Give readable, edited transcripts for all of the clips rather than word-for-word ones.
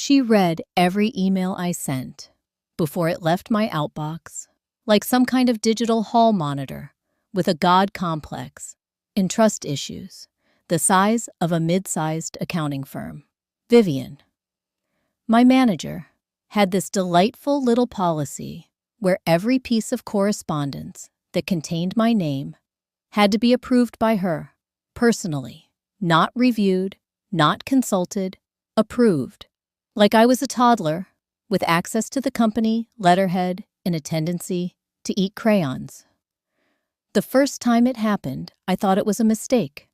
She read every email I sent before it left my outbox, like some kind of digital hall monitor with a God complex and trust issues, the size of a mid-sized accounting firm. Vivian, my manager, had this delightful little policy where every piece of correspondence that contained my name had to be approved by her, personally, not reviewed, not consulted, approved. Like I was a toddler, with access to the company, letterhead, and a tendency to eat crayons. The first time it happened, I thought it was a mistake.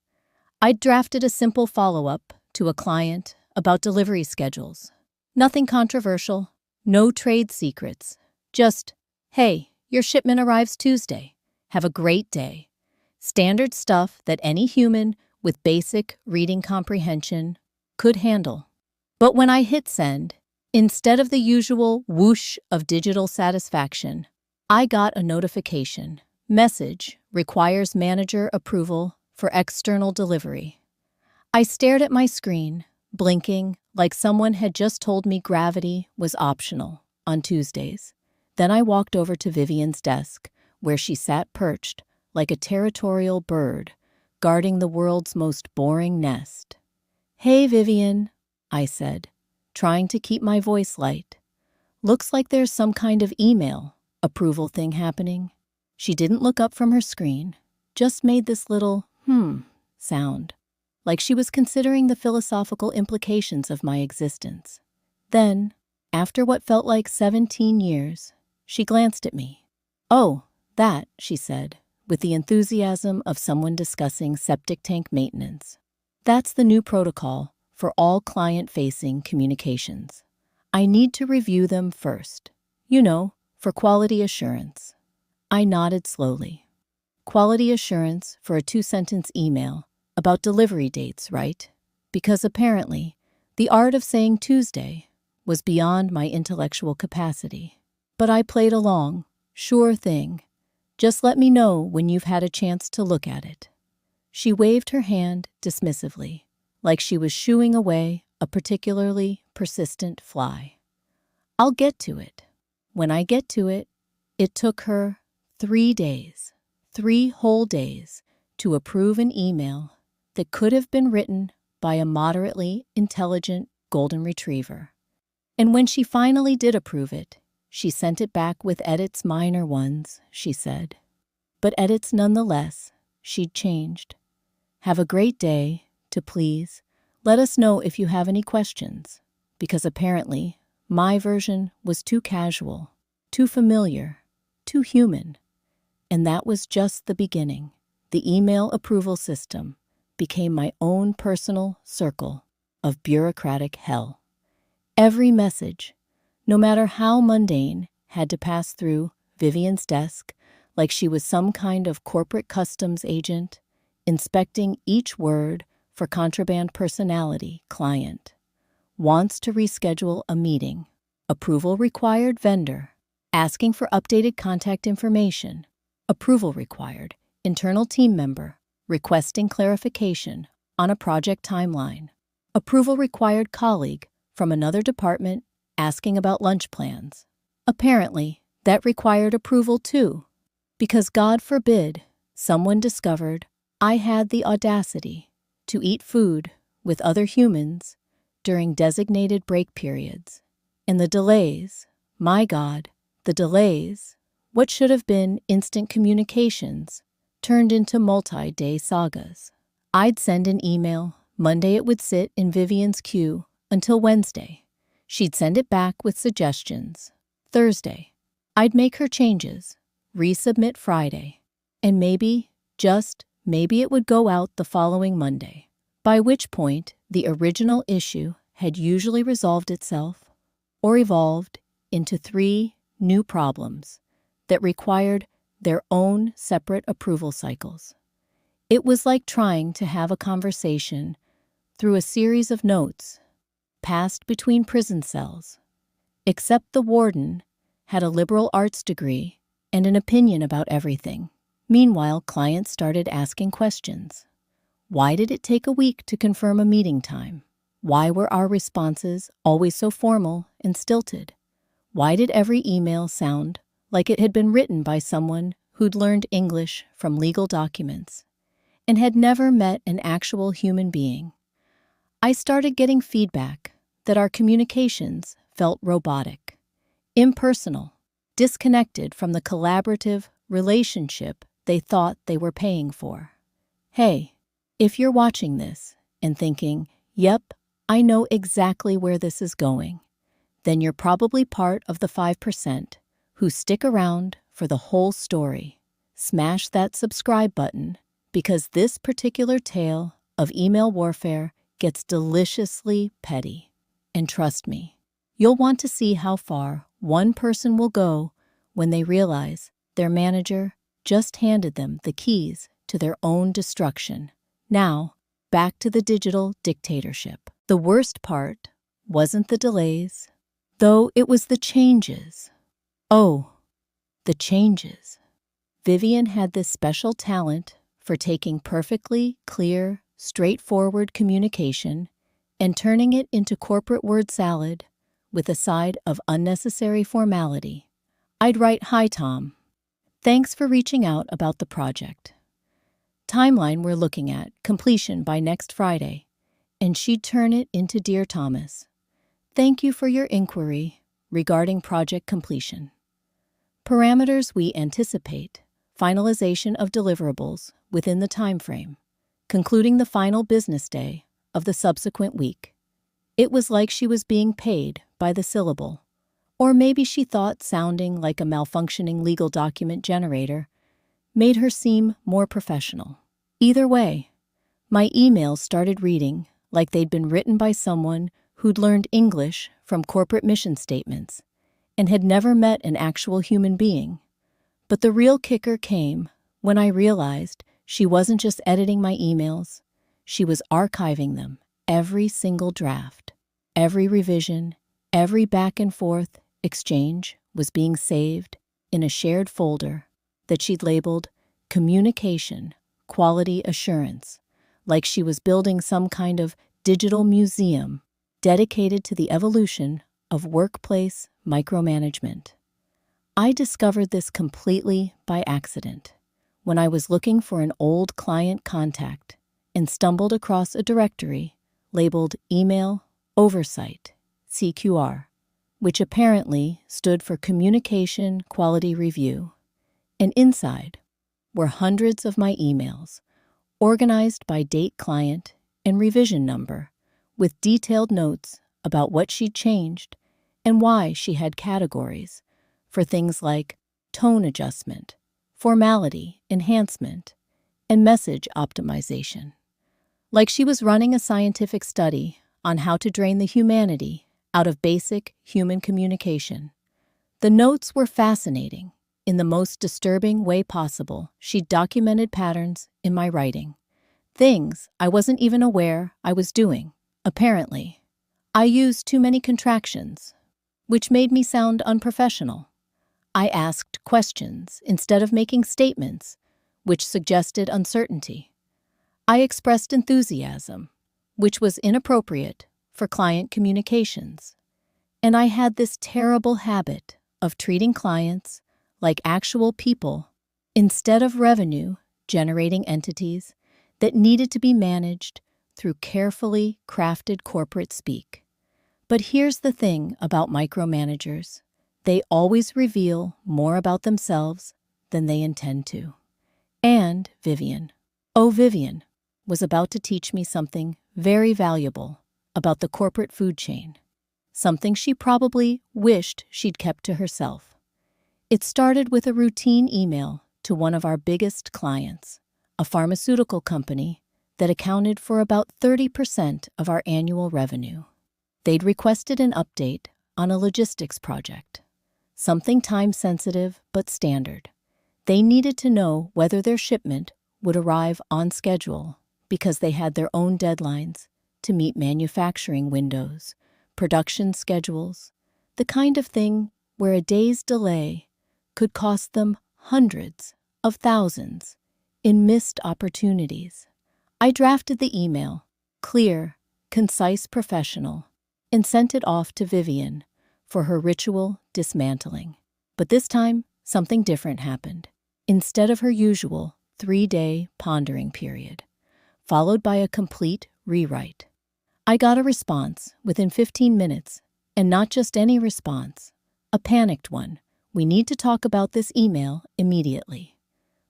I'd drafted a simple follow-up to a client about delivery schedules. Nothing controversial, no trade secrets, just, hey, your shipment arrives Tuesday. Have a great day. Standard stuff that any human with basic reading comprehension could handle. But when I hit send, instead of the usual whoosh of digital satisfaction, I got a notification. Message requires manager approval for external delivery. I stared at my screen, blinking like someone had just told me gravity was optional on Tuesdays. Then I walked over to Vivian's desk, where she sat perched like a territorial bird, guarding the world's most boring nest. "Hey, Vivian," I said, trying to keep my voice light. "Looks like there's some kind of email approval thing happening." She didn't look up from her screen, just made this little sound, like she was considering the philosophical implications of my existence. Then, after what felt like 17 years, she glanced at me. "Oh, that," she said, with the enthusiasm of someone discussing septic tank maintenance. "That's the new protocol for all client-facing communications. I need to review them first, for quality assurance." I nodded slowly. Quality assurance for a 2-sentence email about delivery dates, right? Because apparently, the art of saying Tuesday was beyond my intellectual capacity. But I played along. "Sure thing. Just let me know when you've had a chance to look at it." She waved her hand dismissively, like she was shooing away a particularly persistent fly. "I'll get to it." When I get to it, it took her 3 days, 3 whole days, to approve an email that could have been written by a moderately intelligent golden retriever. And when she finally did approve it, she sent it back with edits, minor ones, she said. But edits nonetheless. She'd changed. "Have a great day," to please, "let us know if you have any questions," because apparently my version was too casual, too familiar, too human. And that was just the beginning. The email approval system became my own personal circle of bureaucratic hell. Every message, no matter how mundane, had to pass through Vivian's desk like she was some kind of corporate customs agent, inspecting each word for contraband personality. Client wants to reschedule a meeting. Approval required vendor, asking for updated contact information. Approval required internal team member, requesting clarification on a project timeline. Approval required colleague from another department asking about lunch plans. Apparently, that required approval too, because God forbid someone discovered I had the audacity to eat food with other humans during designated break periods. And the delays, my God, the delays, what should have been instant communications, turned into multi-day sagas. I'd send an email. Monday it would sit in Vivian's queue until Wednesday. She'd send it back with suggestions. Thursday, I'd make her changes, resubmit Friday, and maybe, just maybe it would go out the following Monday, by which point the original issue had usually resolved itself or evolved into 3 new problems that required their own separate approval cycles. It was like trying to have a conversation through a series of notes passed between prison cells, except the warden had a liberal arts degree and an opinion about everything. Meanwhile, clients started asking questions. Why did it take a week to confirm a meeting time? Why were our responses always so formal and stilted? Why did every email sound like it had been written by someone who'd learned English from legal documents and had never met an actual human being? I started getting feedback that our communications felt robotic, impersonal, disconnected from the collaborative relationship they thought they were paying for. Hey, if you're watching this and thinking, yep, I know exactly where this is going, then you're probably part of the 5% who stick around for the whole story. Smash that subscribe button because this particular tale of email warfare gets deliciously petty. And trust me, you'll want to see how far one person will go when they realize their manager just handed them the keys to their own destruction. Now, back to the digital dictatorship. The worst part wasn't the delays, though it was the changes. Oh, the changes. Vivian had this special talent for taking perfectly clear, straightforward communication and turning it into corporate word salad with a side of unnecessary formality. I'd write, "Hi, Tom. Thanks for reaching out about the project. Timeline we're looking at, completion by next Friday." And she'd turn it into, "Dear Thomas, thank you for your inquiry regarding project completion. Parameters we anticipate, finalization of deliverables within the time frame, concluding the final business day of the subsequent week." It was like she was being paid by the syllable. Or maybe she thought sounding like a malfunctioning legal document generator made her seem more professional. Either way, my emails started reading like they'd been written by someone who'd learned English from corporate mission statements and had never met an actual human being. But the real kicker came when I realized she wasn't just editing my emails, she was archiving them, every single draft, every revision, every back and forth exchange was being saved in a shared folder that she'd labeled Communication Quality Assurance, like she was building some kind of digital museum dedicated to the evolution of workplace micromanagement. I discovered this completely by accident when I was looking for an old client contact and stumbled across a directory labeled Email Oversight, CQR, which apparently stood for Communication Quality Review. And inside were hundreds of my emails, organized by date, client, and revision number, with detailed notes about what she'd changed and why she had categories for things like tone adjustment, formality enhancement, and message optimization. Like she was running a scientific study on how to drain the humanity out of basic human communication. The notes were fascinating. In the most disturbing way possible, she documented patterns in my writing. Things I wasn't even aware I was doing. Apparently, I used too many contractions, which made me sound unprofessional. I asked questions instead of making statements, which suggested uncertainty. I expressed enthusiasm, which was inappropriate for client communications. And I had this terrible habit of treating clients like actual people instead of revenue-generating entities that needed to be managed through carefully crafted corporate speak. But here's the thing about micromanagers. They always reveal more about themselves than they intend to. And Vivian, was about to teach me something very valuable about the corporate food chain, something she probably wished she'd kept to herself. It started with a routine email to one of our biggest clients, a pharmaceutical company that accounted for about 30% of our annual revenue. They'd requested an update on a logistics project, something time-sensitive but standard. They needed to know whether their shipment would arrive on schedule because they had their own deadlines to meet manufacturing windows, production schedules, the kind of thing where a day's delay could cost them hundreds of thousands in missed opportunities. I drafted the email, clear, concise, professional, and sent it off to Vivian for her ritual dismantling. But this time, something different happened. Instead of her usual 3-day pondering period, followed by a complete rewrite, I got a response within 15 minutes, and not just any response, a panicked one. "We need to talk about this email immediately.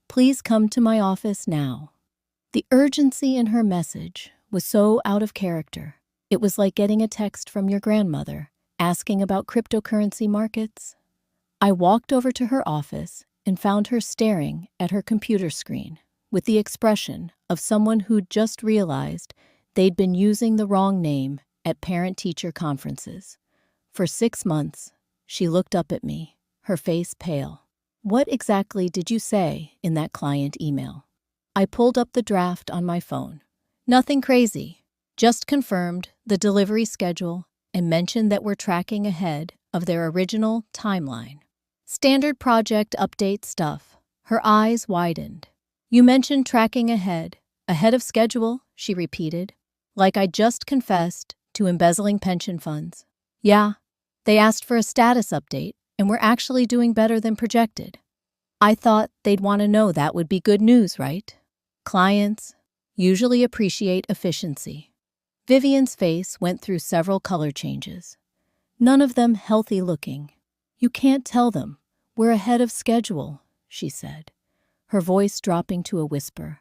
Please come to my office now." The urgency in her message was so out of character. It was like getting a text from your grandmother asking about cryptocurrency markets. I walked over to her office and found her staring at her computer screen with the expression of someone who'd just realized they'd been using the wrong name at parent-teacher conferences. For 6 months, she looked up at me, her face pale. "What exactly did you say in that client email?" I pulled up the draft on my phone. "Nothing crazy. Just confirmed the delivery schedule and mentioned that we're tracking ahead of their original timeline. Standard project update stuff." Her eyes widened. "You mentioned tracking ahead of schedule," she repeated, like I just confessed to embezzling pension funds. "Yeah, they asked for a status update, and we're actually doing better than projected." I thought they'd want to know that would be good news, right? Clients usually appreciate efficiency. Vivian's face went through several color changes, none of them healthy looking. "You can't tell them we're ahead of schedule," she said, her voice dropping to a whisper,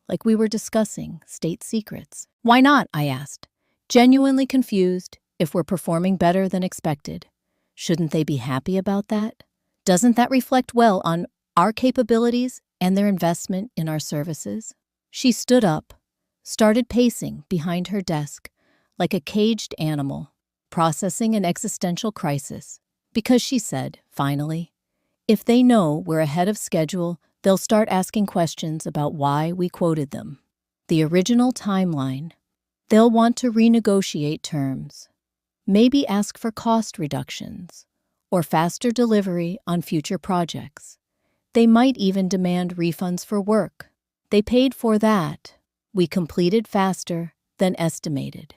like we were discussing state secrets. "Why not?" I asked, genuinely confused. "If we're performing better than expected, shouldn't they be happy about that? Doesn't that reflect well on our capabilities and their investment in our services?" She stood up, started pacing behind her desk like a caged animal, processing an existential crisis. "Because," she said, finally, "if they know we're ahead of schedule, they'll start asking questions about why we quoted them. The original timeline. They'll want to renegotiate terms, maybe ask for cost reductions or faster delivery on future projects. They might even demand refunds for work they paid for that we completed faster than estimated."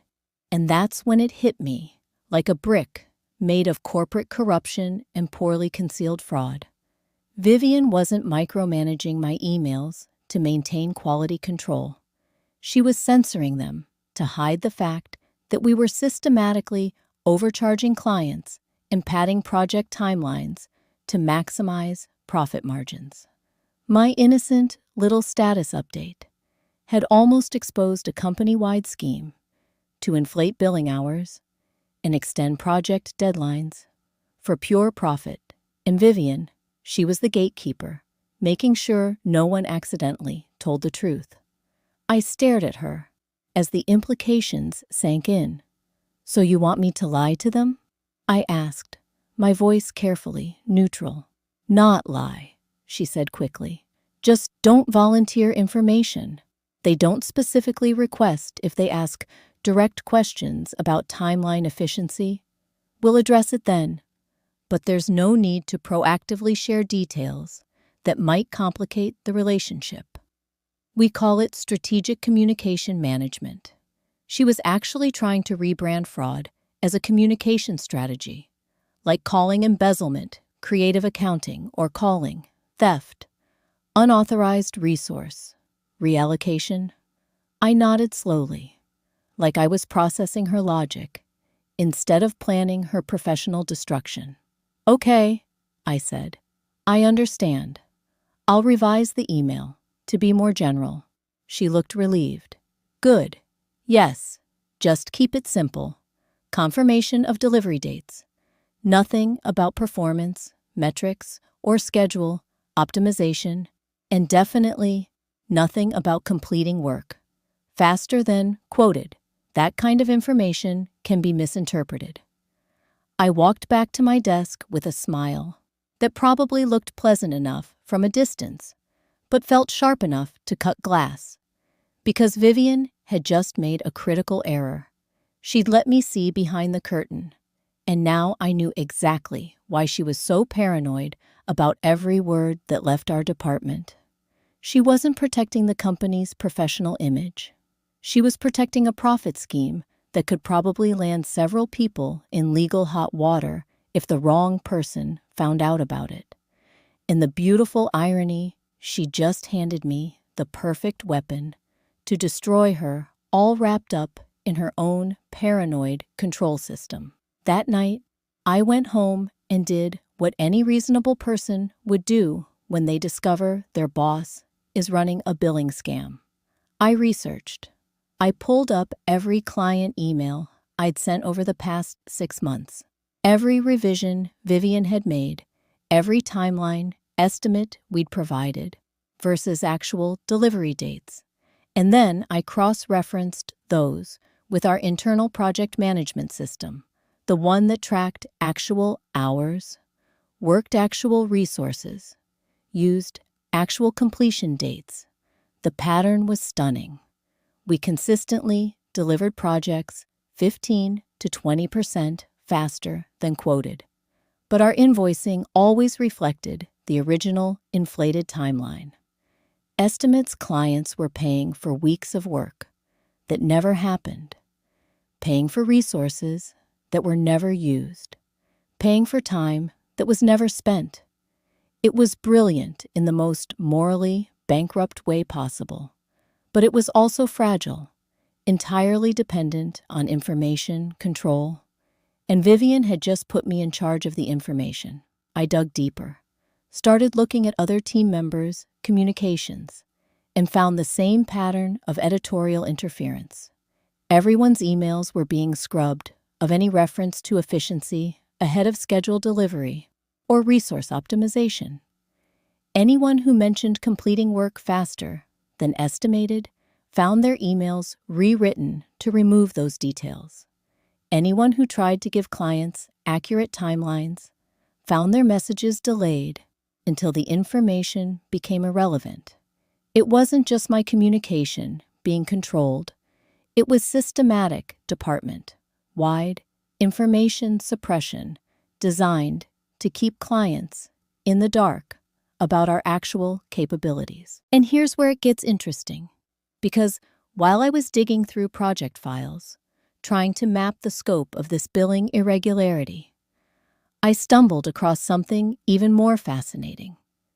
And that's when it hit me, like a brick made of corporate corruption and poorly concealed fraud. Vivian wasn't micromanaging my emails to maintain quality control. She was censoring them to hide the fact that we were systematically overcharging clients and padding project timelines to maximize profit margins. My innocent little status update had almost exposed a company-wide scheme to inflate billing hours and extend project deadlines for pure profit. And Vivian, she was the gatekeeper, making sure no one accidentally told the truth. I stared at her as the implications sank in. "So you want me to lie to them?" I asked, my voice carefully neutral. "Not lie," she said quickly. "Just don't volunteer information. They don't specifically request if they ask direct questions about timeline efficiency. We'll address it then, but there's no need to proactively share details that might complicate the relationship. We call it strategic communication management." She was actually trying to rebrand fraud as a communication strategy, like calling embezzlement creative accounting or calling theft unauthorized resource reallocation. I nodded slowly, like I was processing her logic instead of planning her professional destruction. "Okay," I said. "I understand. I'll revise the email to be more general." She looked relieved. "Good. Yes, just keep it simple. Confirmation of delivery dates. Nothing about performance, metrics, or schedule optimization, and definitely nothing about completing work faster than quoted. That kind of information can be misinterpreted." I walked back to my desk with a smile that probably looked pleasant enough from a distance, but felt sharp enough to cut glass. Because Vivian had just made a critical error. She'd let me see behind the curtain, and now I knew exactly why she was so paranoid about every word that left our department. She wasn't protecting the company's professional image. She was protecting a profit scheme that could probably land several people in legal hot water if the wrong person found out about it. And the beautiful irony, she just handed me the perfect weapon to destroy her, all wrapped up in her own paranoid control system. That night, I went home and did what any reasonable person would do when they discover their boss is running a billing scam. I researched. I pulled up every client email I'd sent over the past 6 months, every revision Vivian had made, every timeline estimate we'd provided versus actual delivery dates. And then I cross-referenced those with our internal project management system, the one that tracked actual hours, worked actual resources, used actual completion dates. The pattern was stunning. We consistently delivered projects 15 to 20% faster than quoted. But our invoicing always reflected the original inflated timeline. Estimates clients were paying for weeks of work that never happened, paying for resources that were never used, paying for time that was never spent. It was brilliant in the most morally bankrupt way possible, but it was also fragile, entirely dependent on information control. And Vivian had just put me in charge of the information. I dug deeper, started looking at other team members' communications, and found the same pattern of editorial interference. Everyone's emails were being scrubbed of any reference to efficiency ahead of scheduled delivery or resource optimization. Anyone who mentioned completing work faster than estimated found their emails rewritten to remove those details. Anyone who tried to give clients accurate timelines found their messages delayed until the information became irrelevant. It wasn't just my communication being controlled. It was systematic department-wide information suppression designed to keep clients in the dark about our actual capabilities. And here's where it gets interesting, because while I was digging through project files, trying to map the scope of this billing irregularity, I stumbled across something even more fascinating: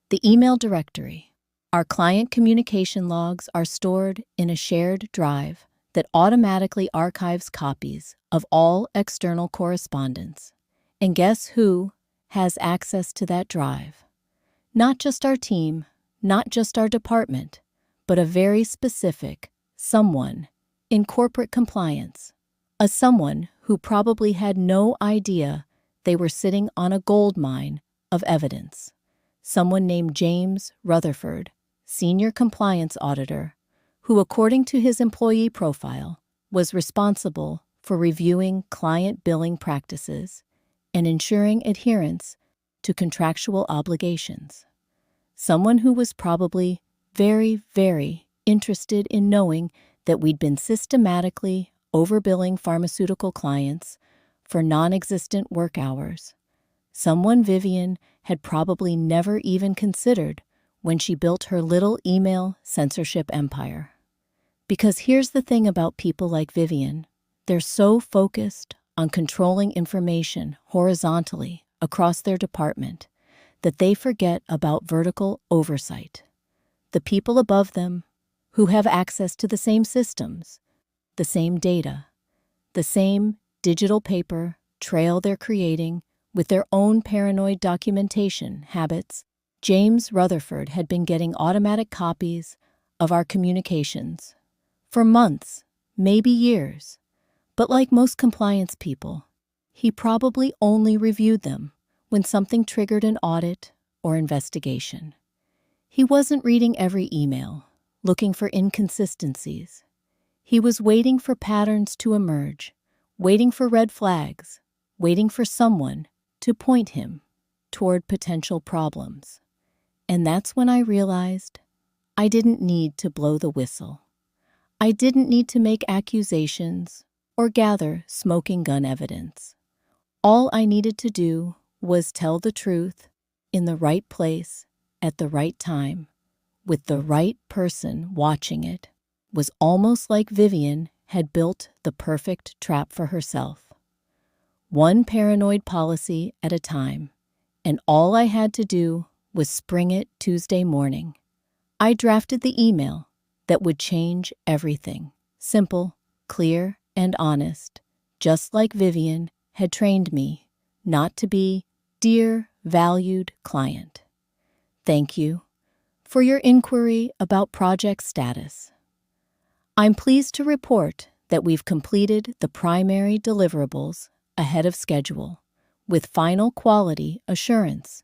the email directory. Our client communication logs are stored in a shared drive that automatically archives copies of all external correspondence. And guess who has access to that drive? Not just our team, not just our department, but a very specific someone in corporate compliance. A someone who probably had no idea they were sitting on a gold mine of evidence. Someone named James Rutherford, senior compliance auditor, who, according to his employee profile, was responsible for reviewing client billing practices and ensuring adherence to contractual obligations. Someone who was probably very, very interested in knowing that we'd been systematically overbilling pharmaceutical clients for non-existent work hours. Someone Vivian had probably never even considered when she built her little email censorship empire. Because here's the thing about people like Vivian: they're so focused on controlling information horizontally across their department that they forget about vertical oversight. The people above them who have access to the same systems, the same data, the same digital paper trail they're creating with their own paranoid documentation habits. James Rutherford had been getting automatic copies of our communications for months, maybe years. But like most compliance people, he probably only reviewed them when something triggered an audit or investigation. He wasn't reading every email, looking for inconsistencies. He was waiting for patterns to emerge, waiting for red flags, waiting for someone to point him toward potential problems. And that's when I realized I didn't need to blow the whistle. I didn't need to make accusations or gather smoking gun evidence. All I needed to do was tell the truth in the right place at the right time, with the right person watching it. Was almost like Vivian had built the perfect trap for herself. One paranoid policy at a time, and all I had to do was spring it Tuesday morning. I drafted the email that would change everything. Simple, clear, and honest, just like Vivian had trained me not to be. Dear valued client, thank you for your inquiry about project status. I'm pleased to report that we've completed the primary deliverables ahead of schedule with final quality assurance.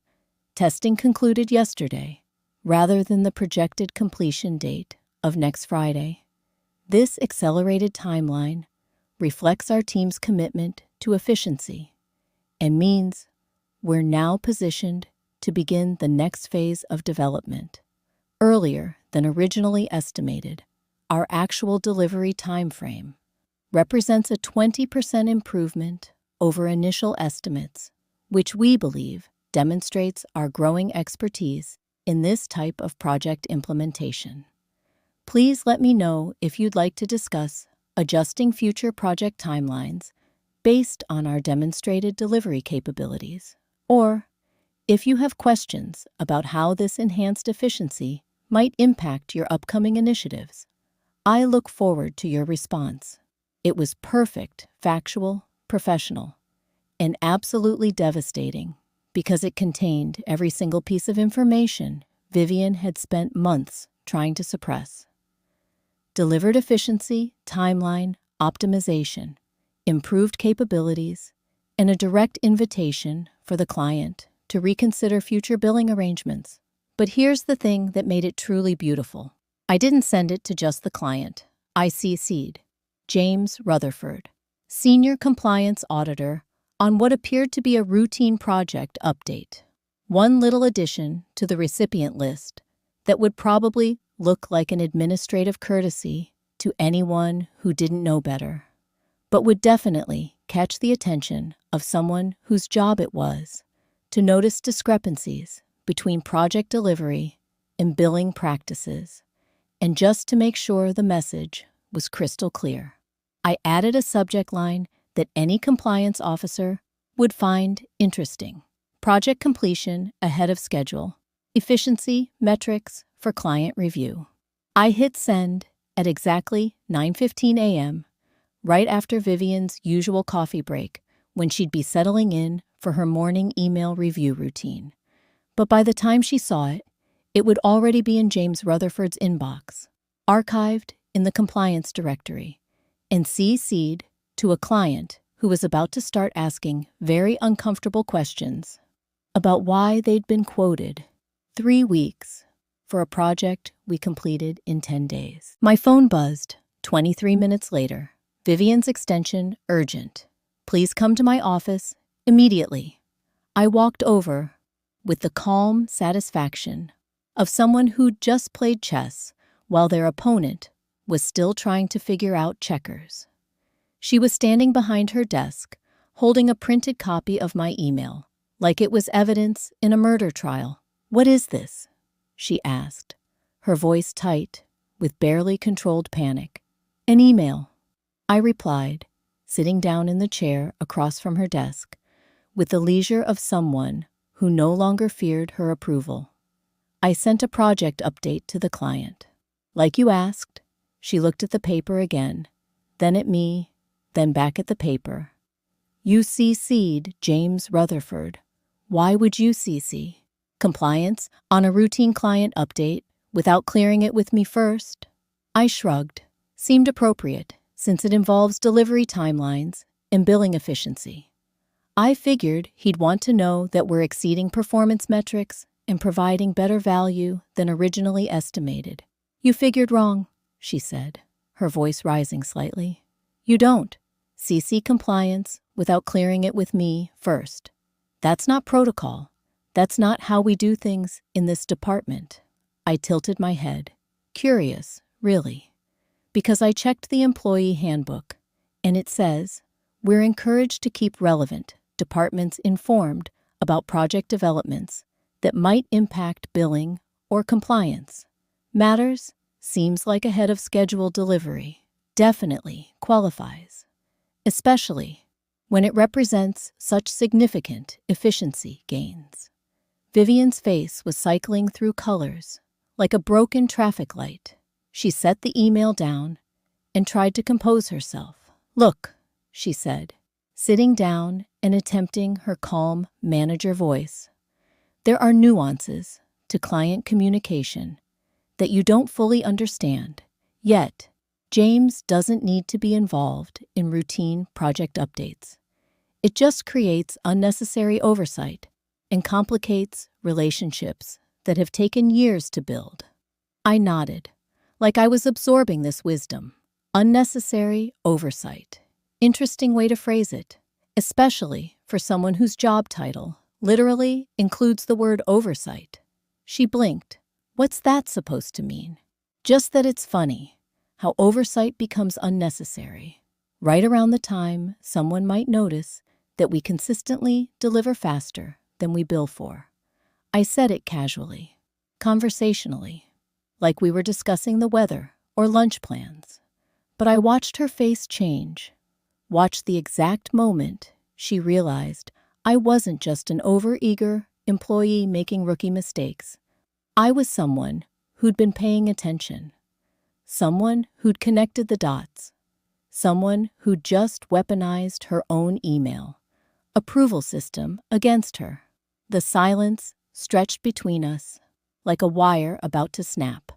Testing concluded yesterday rather than the projected completion date of next Friday. This accelerated timeline reflects our team's commitment to efficiency and means we're now positioned to begin the next phase of development earlier than originally estimated. Our actual delivery timeframe represents a 20% improvement over initial estimates, which we believe demonstrates our growing expertise in this type of project implementation. Please let me know if you'd like to discuss adjusting future project timelines based on our demonstrated delivery capabilities, or if you have questions about how this enhanced efficiency might impact your upcoming initiatives. I look forward to your response. It was perfect, factual, professional, and absolutely devastating because it contained every single piece of information Vivian had spent months trying to suppress. Delivered efficiency, timeline, optimization, improved capabilities, and a direct invitation for the client to reconsider future billing arrangements. But here's the thing that made it truly beautiful. I didn't send it to just the client. I CC'd James Rutherford, Senior Compliance Auditor, on what appeared to be a routine project update. One little addition to the recipient list that would probably look like an administrative courtesy to anyone who didn't know better, but would definitely catch the attention of someone whose job it was to notice discrepancies between project delivery and billing practices, and just to make sure the message was crystal clear. I added a subject line that any compliance officer would find interesting. Project completion ahead of schedule. Efficiency metrics for client review. I hit send at exactly 9:15 a.m., right after Vivian's usual coffee break, when she'd be settling in for her morning email review routine. But by the time she saw it, it would already be in James Rutherford's inbox, archived in the compliance directory, and CC'd to a client who was about to start asking very uncomfortable questions about why they'd been quoted 3 weeks for a project we completed in 10 days. My phone buzzed 23 minutes later. Vivian's extension urgent. Please come to my office immediately. I walked over with the calm satisfaction of someone who'd just played chess while their opponent was still trying to figure out checkers. She was standing behind her desk, holding a printed copy of my email, like it was evidence in a murder trial. "What is this?" she asked, her voice tight with barely controlled panic. "An email," I replied, sitting down in the chair across from her desk, with the leisure of someone who no longer feared her approval. "I sent a project update to the client. Like you asked." She looked at the paper again, then at me, then back at the paper. "You CC'd James Rutherford. Why would you CC compliance on a routine client update without clearing it with me first?" I shrugged. Seemed appropriate, since it involves delivery timelines and billing efficiency. I figured he'd want to know that we're exceeding performance metrics and providing better value than originally estimated. "You figured wrong," she said, her voice rising slightly. "You don't CC compliance without clearing it with me first. That's not protocol. That's not how we do things in this department." I tilted my head. Curious, really, because I checked the employee handbook, and it says we're encouraged to keep relevant departments informed about project developments that might impact billing or compliance. Matters seems like ahead of schedule delivery. definitely qualifies, especially when it represents such significant efficiency gains. Vivian's face was cycling through colors, like a broken traffic light. She set the email down and tried to compose herself. "Look," she said, sitting down and attempting her calm manager voice. "There are nuances to client communication that you don't fully understand, yet James doesn't need to be involved in routine project updates. It just creates unnecessary oversight and complicates relationships that have taken years to build." I nodded, like I was absorbing this wisdom. Unnecessary oversight. Interesting way to phrase it, especially for someone whose job title literally includes the word oversight. She blinked. "What's that supposed to mean?" "Just that it's funny how oversight becomes unnecessary right around the time someone might notice that we consistently deliver faster than we bill for." I said it casually, conversationally, like we were discussing the weather or lunch plans. But I watched her face change, watched the exact moment she realized I wasn't just an overeager employee making rookie mistakes. I was someone who'd been paying attention, someone who'd connected the dots, someone who'd just weaponized her own email approval system against her. The silence stretched between us like a wire about to snap.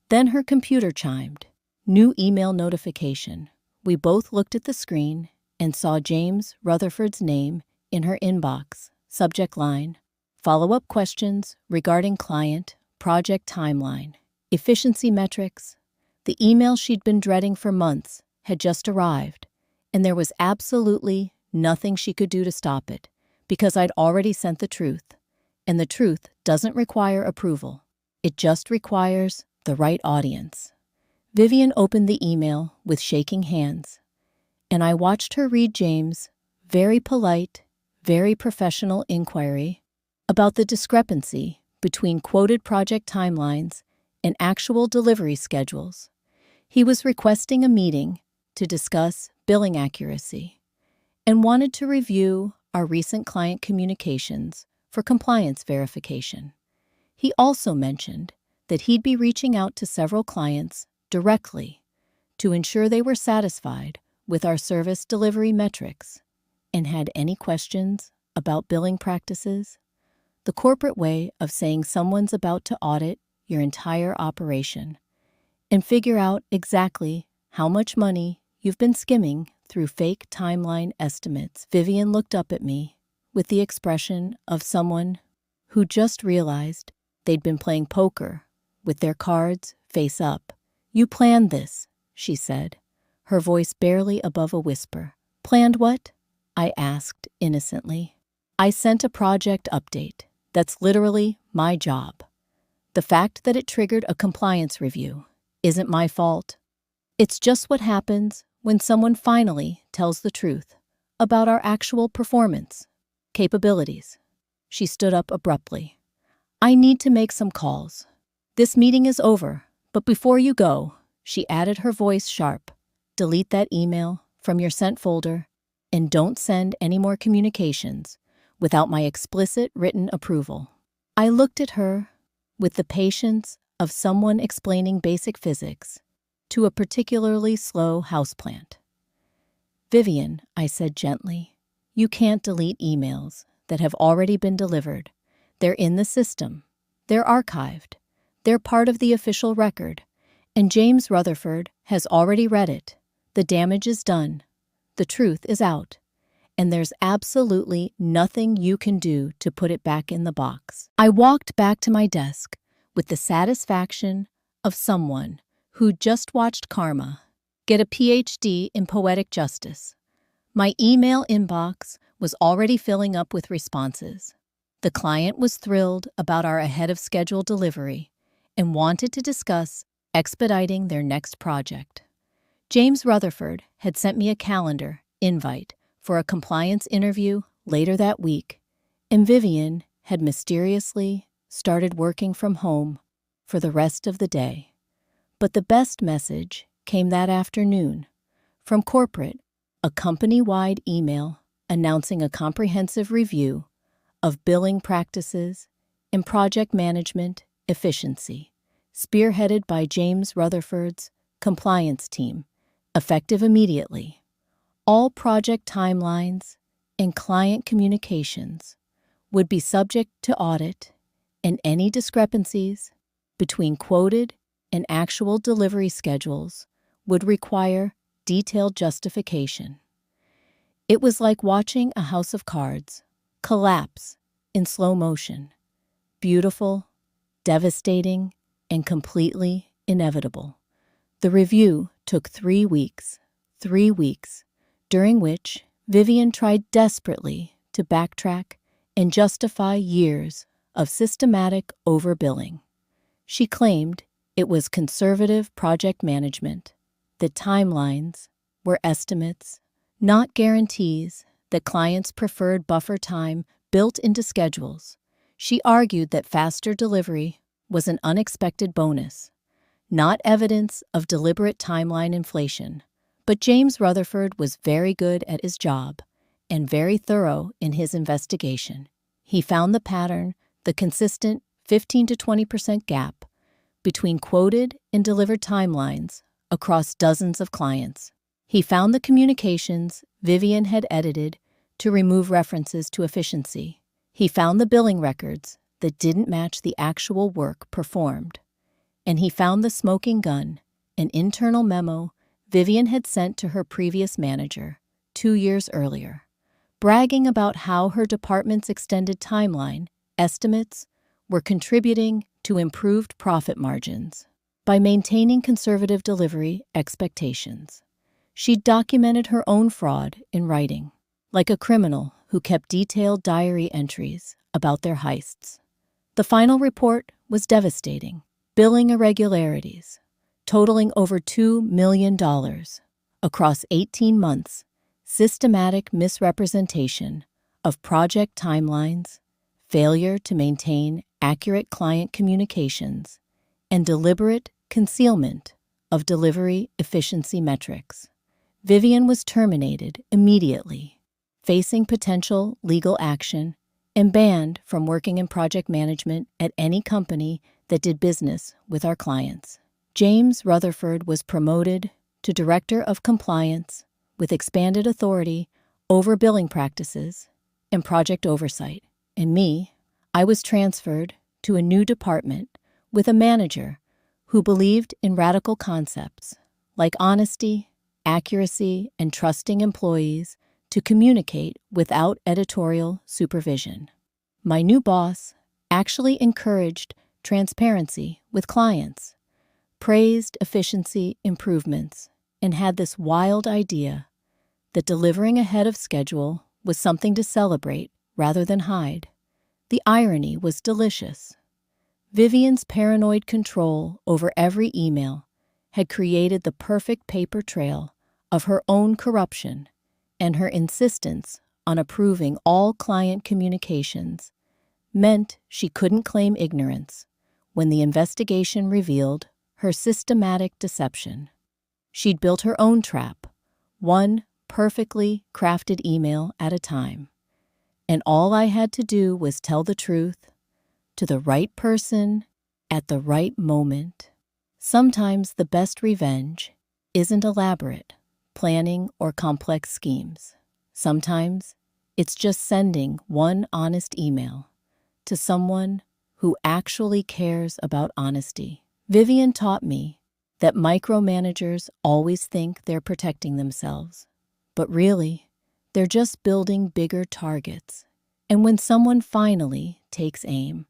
Then her computer chimed. New email notification. We both looked at the screen and saw James Rutherford's name in her inbox. Subject line: follow-up questions regarding client project timeline, efficiency metrics. The email she'd been dreading for months had just arrived, and there was absolutely nothing she could do to stop it, because I'd already sent the truth. And the truth doesn't require approval. It just requires the right audience. Vivian opened the email with shaking hands, and I watched her read James' very polite, very professional inquiry about the discrepancy between quoted project timelines and actual delivery schedules. He was requesting a meeting to discuss billing accuracy and wanted to review our recent client communications for compliance verification. He also mentioned that he'd be reaching out to several clients directly to ensure they were satisfied with our service delivery metrics and had any questions about billing practices, the corporate way of saying someone's about to audit your entire operation and figure out exactly how much money you've been skimming through fake timeline estimates. Vivian looked up at me with the expression of someone who just realized they'd been playing poker with their cards face up. "You planned this," she said, her voice barely above a whisper. "Planned what?" I asked innocently. "I sent a project update. That's literally my job. The fact that it triggered a compliance review isn't my fault. It's just what happens when someone finally tells the truth about our actual performance, capabilities." She stood up abruptly. "I need to make some calls. This meeting is over, but before you go," she added, her voice sharp, "delete that email from your sent folder and don't send any more communications without my explicit written approval." I looked at her with the patience of someone explaining basic physics to a particularly slow houseplant. "Vivian," I said gently, "you can't delete emails that have already been delivered. They're in the system. They're archived. They're part of the official record. And James Rutherford has already read it. The damage is done. The truth is out. And there's absolutely nothing you can do to put it back in the box." I walked back to my desk with the satisfaction of someone who'd just watched karma get a PhD in poetic justice. My email inbox was already filling up with responses. The client was thrilled about our ahead-of-schedule delivery and wanted to discuss expediting their next project. James Rutherford had sent me a calendar invite for a compliance interview later that week, and Vivian had mysteriously started working from home for the rest of the day. But the best message came that afternoon. From corporate, a company-wide email announcing a comprehensive review of billing practices and project management efficiency, spearheaded by James Rutherford's compliance team, effective immediately. All project timelines and client communications would be subject to audit, and any discrepancies between quoted and actual delivery schedules would require detailed justification. It was like watching a house of cards collapse in slow motion. Beautiful, devastating, and completely inevitable. The review took 3 weeks, during which Vivian tried desperately to backtrack and justify years of systematic overbilling. She claimed it was conservative project management, that timelines were estimates, not guarantees, that clients preferred buffer time built into schedules. She argued that faster delivery was an unexpected bonus, not evidence of deliberate timeline inflation. But James Rutherford was very good at his job and very thorough in his investigation. He found the pattern, the consistent 15 to 20% gap between quoted and delivered timelines across dozens of clients. He found the communications Vivian had edited to remove references to efficiency. He found the billing records that didn't match the actual work performed. And he found the smoking gun, an internal memo Vivian had sent to her previous manager 2 years earlier, bragging about how her department's extended timeline estimates were contributing to improved profit margins by maintaining conservative delivery expectations. She documented her own fraud in writing, like a criminal who kept detailed diary entries about their heists. The final report was devastating. Billing irregularities, totaling over $2 million across 18 months, systematic misrepresentation of project timelines, failure to maintain accurate client communications, and deliberate concealment of delivery efficiency metrics. Vivian was terminated immediately, facing potential legal action and banned from working in project management at any company that did business with our clients. James Rutherford was promoted to Director of Compliance with expanded authority over billing practices and project oversight. And me, I was transferred to a new department with a manager who believed in radical concepts like honesty, accuracy, and trusting employees to communicate without editorial supervision. My new boss actually encouraged transparency with clients, praised efficiency improvements, and had this wild idea that delivering ahead of schedule was something to celebrate rather than hide. The irony was delicious. Vivian's paranoid control over every email had created the perfect paper trail of her own corruption, and her insistence on approving all client communications meant she couldn't claim ignorance when the investigation revealed her systematic deception. She'd built her own trap, one perfectly crafted email at a time, and all I had to do was tell the truth to the right person at the right moment. Sometimes the best revenge isn't elaborate planning or complex schemes. Sometimes it's just sending one honest email to someone who actually cares about honesty. Vivian taught me that micromanagers always think they're protecting themselves, but really, they're just building bigger targets. And when someone finally takes aim,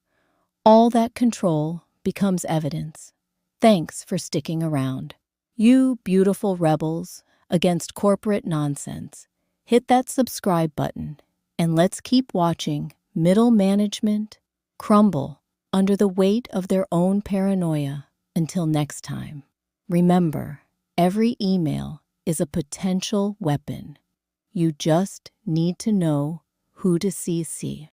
all that control becomes evidence. Thanks for sticking around. You beautiful rebels against corporate nonsense, hit that subscribe button, and let's keep watching middle management crumble under the weight of their own paranoia. Until next time, remember, every email is a potential weapon. You just need to know who to CC.